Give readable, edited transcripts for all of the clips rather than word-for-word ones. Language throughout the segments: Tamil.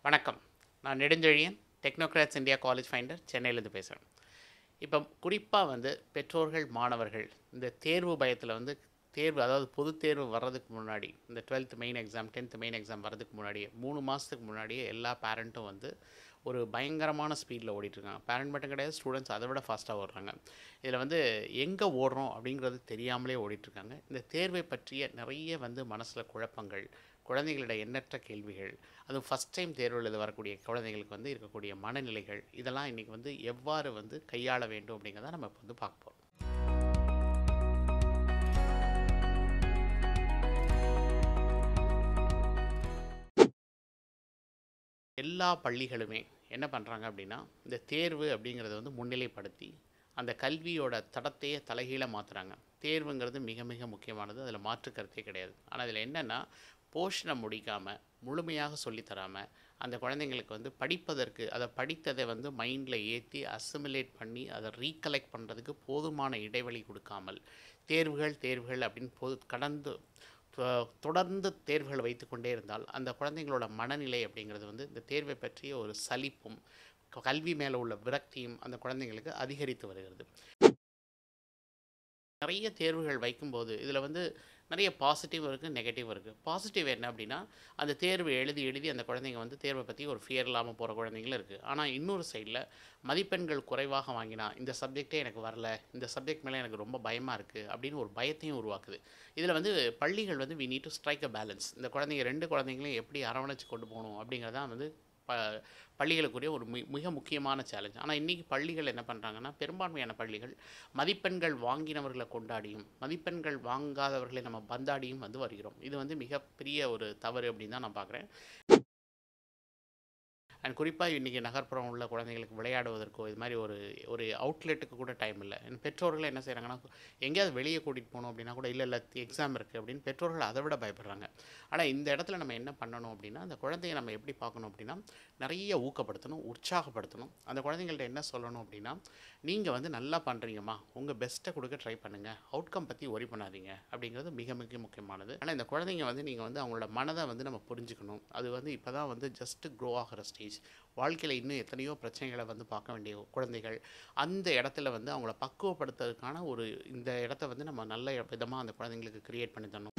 வணக்கம். நான் நெடுஞ்செழியன், டெக்னோக்ராட்ஸ் இந்தியா காலேஜ் ஃபைண்டர், சென்னையிலேருந்து பேசுகிறேன். இப்போ குறிப்பாக பெற்றோர்கள், மாணவர்கள் இந்த தேர்வு பயத்தில் தேர்வு, அதாவது பொதுத் தேர்வு வர்றதுக்கு முன்னாடி, இந்த 12th main exam, 10th main exam வர்றதுக்கு முன்னாடியே 3 மாதத்துக்கு முன்னாடியே எல்லா பேரண்ட்டும் ஒரு பயங்கரமான ஸ்பீடில் ஓடிட்டுருக்காங்க. பேரண்ட் மட்டும் கிடையாது, ஸ்டூடெண்ட்ஸ் அதை விட ஃபாஸ்ட்டாக ஓடுறாங்க. இதில் எங்கே ஓடுறோம் அப்படிங்கிறது தெரியாமலே ஓடிட்டுருக்காங்க. இந்த தேர்வை பற்றிய நிறைய மனசில் குழப்பங்கள், குழந்தைகளோட எண்ணற்ற கேள்விகள், அதுவும் ஃபஸ்ட் டைம் தேர்வு எழுத வரக்கூடிய குழந்தைங்களுக்கு இருக்கக்கூடிய மனநிலைகள், இதெல்லாம் இன்றைக்கி எவ்வாறு கையாள வேண்டும் அப்படிங்கிறத நம்ம இப்போ பார்க்க போகிறோம். எல்லா பள்ளிகளுமே என்ன பண்ணுறாங்க அப்படின்னா, இந்த தேர்வு அப்படிங்கிறத முன்னிலைப்படுத்தி அந்த கல்வியோட தடத்தையே தலைகீழ மாற்றுறாங்க. தேர்வுங்கிறது மிக மிக முக்கியமானது, அதில் மாற்று கருத்தே கிடையாது. ஆனால் இதில் என்னென்னா, போர்ஷனை முடிக்காமல் முழுமையாக சொல்லித்தராமல் அந்த குழந்தைங்களுக்கு படிப்பதற்கு, அதை படித்ததை மைண்டில் ஏற்றி அசிமுலேட் பண்ணி அதை ரீகலெக்ட் பண்ணுறதுக்கு போதுமான இடைவெளி கொடுக்காமல் தேர்வுகள் தேர்வுகள் அப்படின்னு தொடர்ந்து தேர்வுகள் வைத்து கொண்டே இருந்தால் அந்த குழந்தைங்களோட மனநிலை அப்படிங்கிறது இந்த தேர்வை பற்றிய ஒரு சலிப்பும் கல்வி மேலே உள்ள விரக்தியும் அந்த குழந்தைங்களுக்கு அதிகரித்து வருகிறது. நிறைய தேர்வுகள் வைக்கும்போது இதில் நிறைய பாசிட்டிவ் இருக்குது, நெகட்டிவ் இருக்குது. பாசிட்டிவ் என்ன அப்படின்னா, அந்த தேர்வு எழுதி எழுதி அந்த குழந்தைங்க தேர்வை பற்றி ஒரு ஃபியர் இல்லாமல் போகிற குழந்தைங்களும் இருக்குது. ஆனால் இன்னொரு சைடில் மதிப்பெண்கள் குறைவாக வாங்கினா, இந்த சப்ஜெக்டே எனக்கு வரல, இந்த சப்ஜெக்ட் மேலே எனக்கு ரொம்ப பயமாக இருக்குது அப்படின்னு ஒரு பயத்தையும் உருவாக்குது. இதில் பள்ளிகள் we need to strike a balance. இந்த குழந்தைங்க 2 குழந்தைங்களையும் எப்படி அரவணைச்சு கொண்டு போகணும் அப்படிங்கிறதான் பள்ளிகளுக்குரிய ஒரு மிக முக்கியமான சேலஞ்ச். ஆனால் இன்றைக்கி பள்ளிகள் என்ன பண்ணுறாங்கன்னா, பெரும்பான்மையான பள்ளிகள் மதிப்பெண்கள் வாங்கினவர்களை கொண்டாடியும் மதிப்பெண்கள் வாங்காதவர்களை நம்ம பந்தாடியும் வருகிறோம். இது மிகப்பெரிய ஒரு தவறு அப்படின்னு தான் நான் பார்க்குறேன். அண்ட் குறிப்பாக இன்றைக்கி நகர்ப்புறம் உள்ள குழந்தைங்களுக்கு விளையாடுவதற்கோ இது மாதிரி ஒரு அவுட்லெட்டுக்கு கூட டைம் இல்லை. பெற்றோர்கள் என்ன செய்கிறாங்கன்னா, எங்கேயாவது வெளியே கூட்டிகிட்டு போகணும் அப்படின்னா கூட இல்லை எக்ஸாம் இருக்குது அப்படின்னு பெற்றோர்கள் அதை விட பயப்படுறாங்க. ஆனால் இந்த இடத்துல நம்ம என்ன பண்ணணும் அப்படின்னா, அந்த குழந்தைய நம்ம எப்படி பார்க்கணும் அப்படின்னா, நிறைய ஊக்கப்படுத்தணும், உற்சாகப்படுத்தணும். அந்த குழந்தைங்கள்ட்ட என்ன சொல்லணும் அப்படின்னா, நீங்கள் நல்லா பண்ணுறீங்கம்மா, உங்கள் பெஸ்ட்டை கொடுக்க ட்ரை பண்ணுங்கள், அவுட்கம் பற்றி ஒரி பண்ணாதீங்க அப்படிங்கிறது மிக மிக முக்கியமானது. ஆனால் இந்த குழந்தைங்க நீங்கள் அவங்களோட மனதை நம்ம புரிஞ்சுக்கணும். அது இப்போ தான் ஜஸ்ட் க்ரோ ஆகிற ஸ்டேஜ். வாழ்க்கையில் இன்னும் எத்தனையோ பிரச்சனைகளை பார்க்க வேண்டிய குழந்தைகள். அந்த இடத்துல அவங்கள பக்குவப்படுத்துறதுக்கான இந்த இடத்த நம்ம நல்ல விதமாக அந்த குழந்தைங்களுக்கு கிரியேட் பண்ணி தரணும்.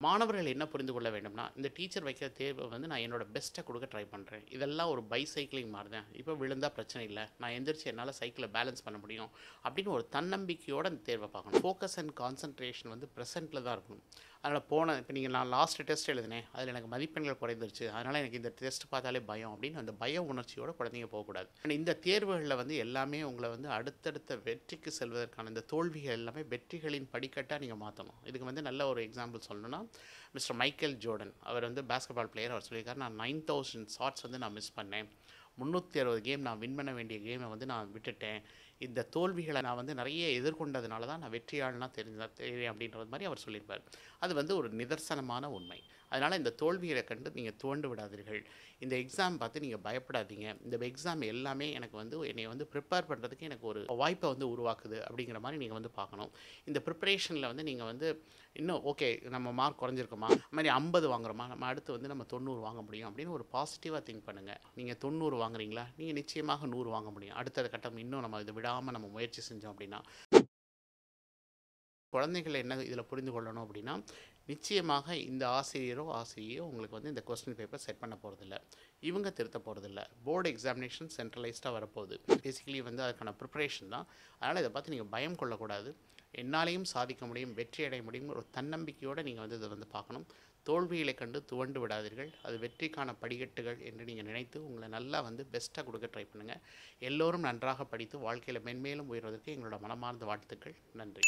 மாணவர்கள் என்ன புரிந்து கொள்ள வேண்டும்னா, இந்த டீச்சர் வைக்கிற தேர்வை நான் என்னோட பெஸ்ட்டை கொடுக்க ட்ரை பண்ணுறேன். இதெல்லாம் ஒரு பைசைக்கிளிங் மாதிரி தான். இப்போ விழுந்தால் பிரச்சனை இல்லை, நான் எந்திரிச்சு என்னால் சைக்கிளை பேலன்ஸ் பண்ண முடியும் அப்படின்னு ஒரு தன்னம்பிக்கையோடு அந்த தேர்வை பார்க்கணும். ஃபோக்கஸ் அண்ட் கான்சன்ட்ரேஷன் ப்ரெசென்ட்டில் தான் இருக்கணும். அதனால் இப்போ நான் லாஸ்ட் டெஸ்ட் எழுதினேன், அதில் எனக்கு மதிப்பெண்கள் குறைந்துருச்சு, அதனால் எனக்கு இந்த டெஸ்ட் பார்த்தாலே பயம் அப்படின்னு அந்த பய உணர்ச்சியோட குழந்தைங்க போகக்கூடாது. இந்த தேர்வுகளில் எல்லாமே உங்களை அடுத்தடுத்த வெற்றிக்கு செல்வதற்கான இந்த தோல்விகள் எல்லாமே வெற்றிகளின் படிக்கட்டாக நீங்கள் மாற்றணும். இதுக்கு நல்ல ஒரு எக்ஸாம்பிள் சொல்லணும்னா, மிஸ்டர் மைக்கேல் ஜோர்டன், அவர் பாஸ்கெட்பால் பிளேயர். அவர் சொல்லியிருக்காரு, நான் 9000 ஷாட்ஸ் நான் மிஸ் பண்ணேன், 360 கேம் நான் வின் பண்ண வேண்டிய கேமை நான் விட்டுட்டேன், இந்த தோல்விகளை நான் நிறைய எதிர்கொண்டதுனால தான் நான் வெற்றியாளனா தெரியும் அப்படின்றது மாதிரி அவர் சொல்லியிருப்பார். அது ஒரு நிதர்சனமான உண்மை. அதனால் இந்த தோல்விகளை கண்டு நீங்கள் துவண்டு விடாதீர்கள். இந்த எக்ஸாம் பார்த்து நீங்கள் பயப்படாதீங்க. இந்த எக்ஸாம் எல்லாமே எனக்கு என்னை ப்ரிப்பேர் பண்ணுறதுக்கு எனக்கு ஒரு வாய்ப்பை உருவாக்குது அப்படிங்கிற மாதிரி நீங்கள் பார்க்கணும். இந்த ப்ரிப்பரேஷனில் நீங்கள் இன்னும் ஓகே, நம்ம மார்க் குறைஞ்சிருக்கோமா, அது மாதிரி 50 வாங்குறோமா, நம்ம அடுத்து நம்ம 90 வாங்க முடியும் அப்படின்னு ஒரு பாசிட்டிவாக திங்க் பண்ணுங்கள். நீங்கள் 90 வாங்குறீங்களா, நீங்கள் நிச்சயமாக 100 வாங்க முடியும். அடுத்த கட்டம் இன்னும் நம்ம இதை விடாமல் நம்ம முயற்சி செஞ்சோம் அப்படின்னா. குழந்தைகள் என்ன இதில் புரிந்து கொள்ளணும் அப்படின்னா, நிச்சயமாக இந்த ஆசிரியையோ உங்களுக்கு இந்த கொஸ்டின் பேப்பர் செட் பண்ண போகிறதில்ல, இவங்க திருத்த போகிறதில்ல. போர்டு எக்ஸாமினேஷன் சென்ட்ரலைஸ்டாக வரப்போகுது. பேசிக்கலி அதுக்கான ப்ரிப்பரேஷன் தான். அதனால் இதை பார்த்து நீங்கள் பயம் கொள்ளக்கூடாது. என்னாலையும் சாதிக்க முடியும், வெற்றி அடைய முடியும் ஒரு தன்னம்பிக்கையோடு நீங்கள் இதை பார்க்கணும். தோல்விகளை கண்டு துவண்டு விடாதீர்கள். அது வெற்றிக்கான படிக்கட்டுகள் என்று நீங்கள் நினைத்து உங்களை நல்லா பெஸ்ட்டாக கொடுக்க ட்ரை பண்ணுங்கள். எல்லோரும் நன்றாக படித்து வாழ்க்கையில் மென்மேலும் உயர்வதற்கு எங்களோட மனமார்ந்த வாழ்த்துக்கள். நன்றி.